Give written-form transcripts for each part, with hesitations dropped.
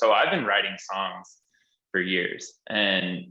so I've been writing songs for years, and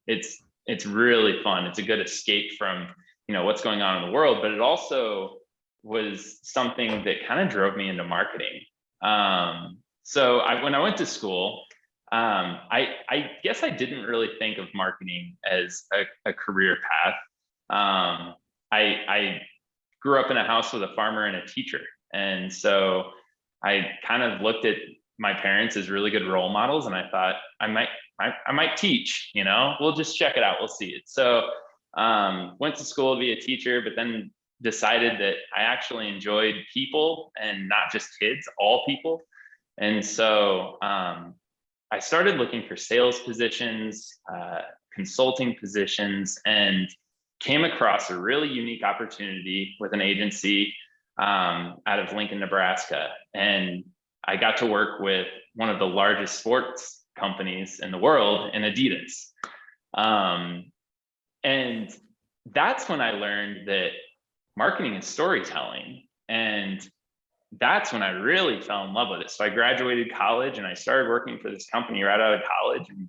it's really fun. It's a good escape from, what's going on in the world, but it also was something that kind of drove me into marketing. So when I went to school, I guess I didn't really think of marketing as a career path. I grew up in a house with a farmer and a teacher. And so I kind of looked at my parents as really good role models. And I thought I might teach, we'll just check it out. We'll see it. So went to school to be a teacher, but then decided that I actually enjoyed people and not just kids, all people. And so I started looking for sales positions, consulting positions, and came across a really unique opportunity with an agency out of Lincoln, Nebraska. And I got to work with one of the largest sports companies in the world, in Adidas. And that's when I learned that marketing is storytelling. And that's when I really fell in love with it. So I graduated college and I started working for this company right out of college and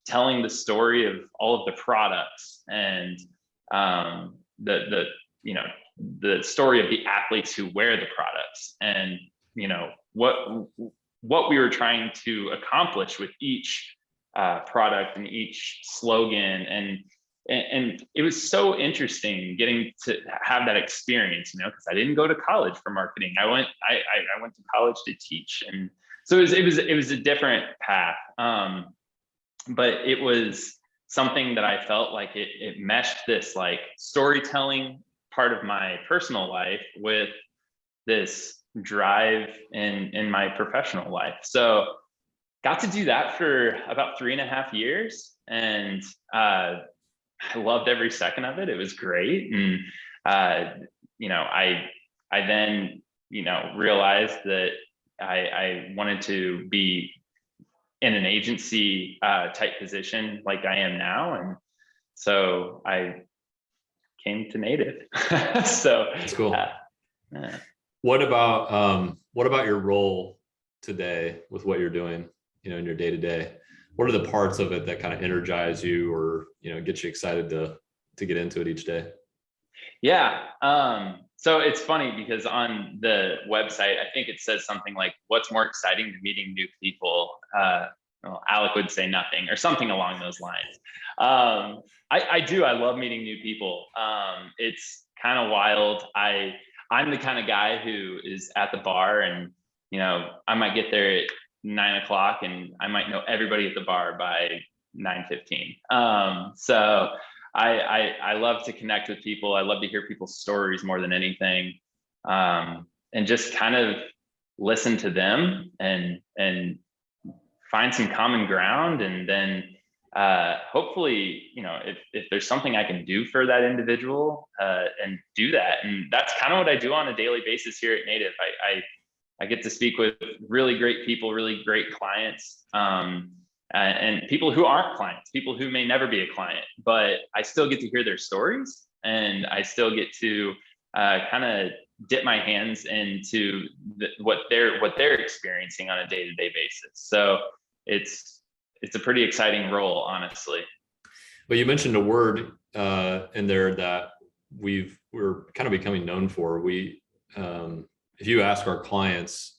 telling the story of all of the products and the story of the athletes who wear the products, and what we were trying to accomplish with each product and each slogan. And it was so interesting getting to have that experience, because I didn't go to college for marketing. I went to college to teach, and so it was a different path. But it was something that I felt like it meshed this like storytelling part of my personal life with this drive in my professional life. So got to do that for about 3.5 years, and I loved every second of it. It was great. And, I then, realized that I wanted to be in an agency type position like I am now. And so I came to Native. So that's cool. What about your role today with what you're doing, in your day to day? What are the parts of it that kind of energize you or, get you excited to get into it each day? Yeah. So it's funny because on the website, I think it says something like, what's more exciting than meeting new people? Well, Alec would say nothing or something along those lines. I love meeting new people. It's kind of wild. I'm the kind of guy who is at the bar and, I might get there at 9 o'clock and I might know everybody at the bar by 9:15. So I love to connect with people. I love to hear people's stories more than anything. And just kind of listen to them and find some common ground. And then hopefully, if there's something I can do for that individual, and do that. And that's kind of what I do on a daily basis here at Native. I get to speak with really great people, really great clients, and people who aren't clients, people who may never be a client, but I still get to hear their stories, and I still get to kind of dip my hands into what they're experiencing on a day-to-day basis. So it's a pretty exciting role, honestly. But you mentioned a word in there that we're kind of becoming known for. If you ask our clients,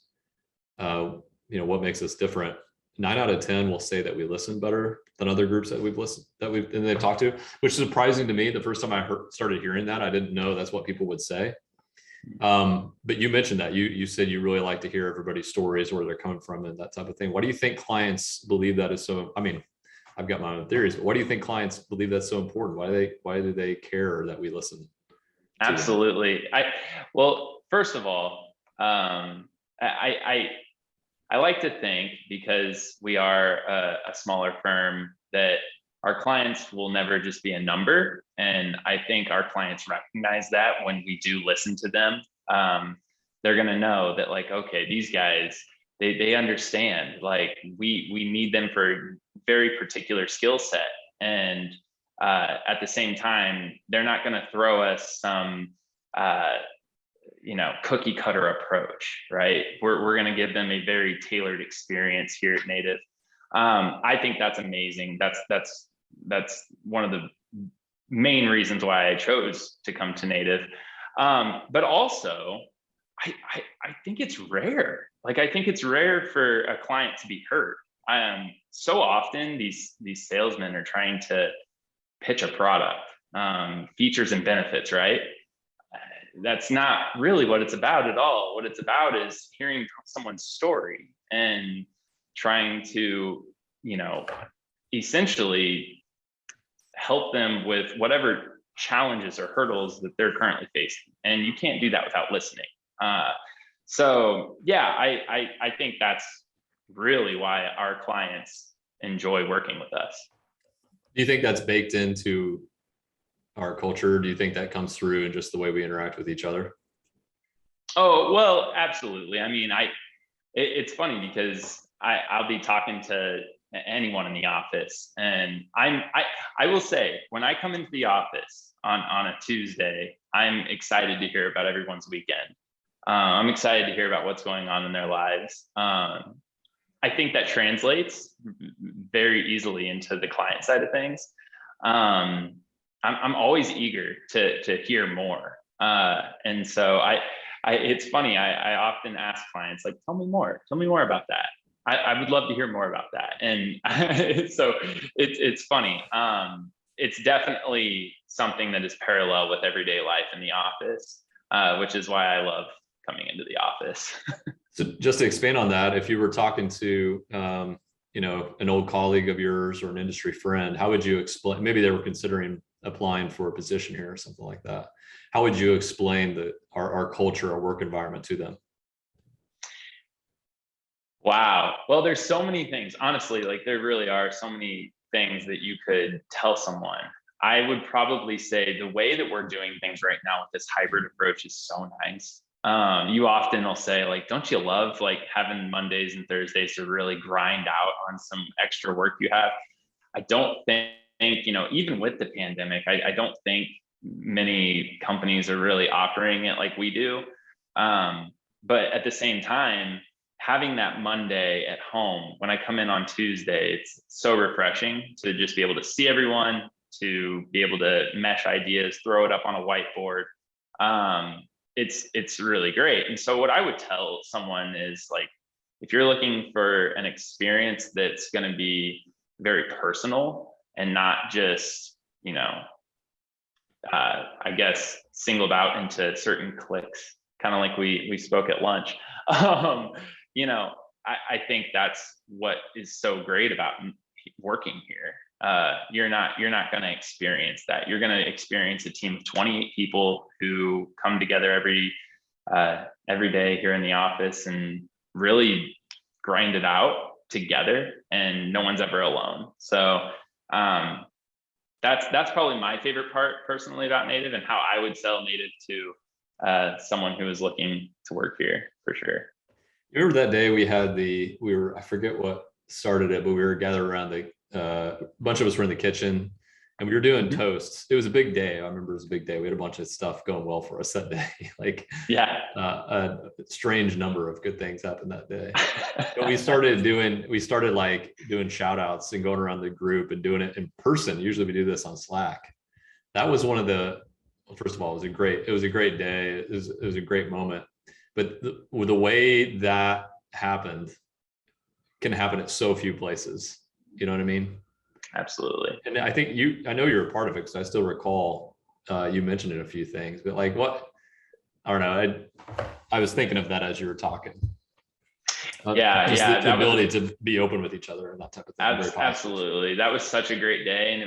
what makes us different, 9 out of 10 will say that we listen better than other groups that they've talked to, which is surprising to me. The first time I started hearing that, I didn't know that's what people would say. But you mentioned that you said you really like to hear everybody's stories, where they're coming from, and that type of thing. Why do you think clients believe that is so? I mean, I've got my own theories, but why do you think clients believe that's so important? Why do they care that we listen? Absolutely. Well, first of all, I like to think, because we are a smaller firm, that our clients will never just be a number. And I think our clients recognize that when we do listen to them. They're going to know that, like, okay, these guys, they understand, like we need them for a very particular skill set. And at the same time, they're not going to throw us some cookie cutter approach, right? We're going to give them a very tailored experience here at Native. I think that's amazing. That's one of the main reasons why I chose to come to Native. But also, I think it's rare. Like, I think it's rare for a client to be heard. So often these salesmen are trying to pitch a product, features and benefits, right? That's not really what it's about at all. What it's about is hearing someone's story and trying to, essentially help them with whatever challenges or hurdles that they're currently facing. And you can't do that without listening. So yeah, I think that's really why our clients enjoy working with us. Do you think that's baked into our culture? Do you think that comes through in just the way we interact with each other? Oh, well, absolutely. I mean, it's funny because I'll be talking to anyone in the office, and I will say, when I come into the office on a Tuesday, I'm excited to hear about everyone's weekend. I'm excited to hear about what's going on in their lives. I think that translates very easily into the client side of things. I'm always eager to hear more. And so it's funny. I often ask clients, like, tell me more about that. I would love to hear more about that. And so it's funny. It's definitely something that is parallel with everyday life in the office, which is why I love coming into the office. So just to expand on that, if you were talking to, an old colleague of yours or an industry friend, how would you explain, maybe they were considering applying for a position here or something like that. How would you explain our culture, our work environment to them? Wow. Well, there's so many things, honestly, like there really are so many things that you could tell someone. I would probably say the way that we're doing things right now with this hybrid approach is so nice. You often will say, like, don't you love like having Mondays and Thursdays to really grind out on some extra work you have? I don't think, even with the pandemic, I don't think many companies are really offering it like we do. But at the same time, having that Monday at home, when I come in on Tuesday, it's so refreshing to just be able to see everyone, to be able to mesh ideas, throw it up on a whiteboard. It's really great. And so what I would tell someone is, like, if you're looking for an experience that's going to be very personal and not just, I guess, singled out into certain cliques, kind of like we spoke at lunch. I think that's what is so great about working here. You're not going to experience that. You're going to experience a team of 28 people who come together every day here in the office and really grind it out together, and no one's ever alone. So that's probably my favorite part personally about Native, and how I would sell Native to someone who is looking to work here, for sure. You remember that day I forget what started it, but we were gathered around a bunch of us were in the kitchen and we were doing toasts. It was a big day. I remember it was a big day. We had a bunch of stuff going well for us that day. Like, yeah, a strange number of good things happened that day. But we started like doing shout outs and going around the group and doing it in person. Usually we do this on Slack. That was first of all, it was a great day. It was a great moment. But the way that happened can happen at so few places. You know what I mean? Absolutely. And I think I know you're a part of it, because I still recall you mentioned it a few things, but like I don't know. I was thinking of that as you were talking. The ability to be open with each other and that type of thing. Absolutely. That was such a great day. And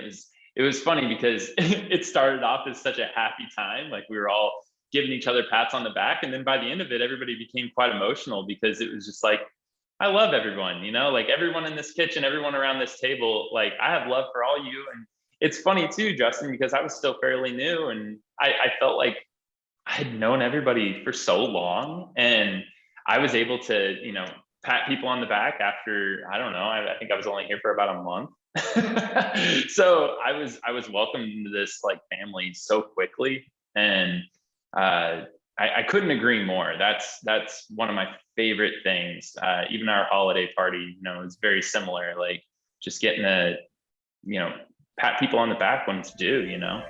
it was funny because it started off as such a happy time. Like, we were all giving each other pats on the back. And then by the end of it, everybody became quite emotional, because it was just like, I love everyone, like everyone in this kitchen, everyone around this table, like, I have love for all you. And it's funny too, Justin, because I was still fairly new, and I felt like I had known everybody for so long, and I was able to, pat people on the back after, I don't know, I think I was only here for about a month. So I was welcomed into this like family so quickly. And I I couldn't agree more. That's one of my favorite things. Even our holiday party, you know, is very similar. Like just getting to, you know, pat people on the back when it's due, you know.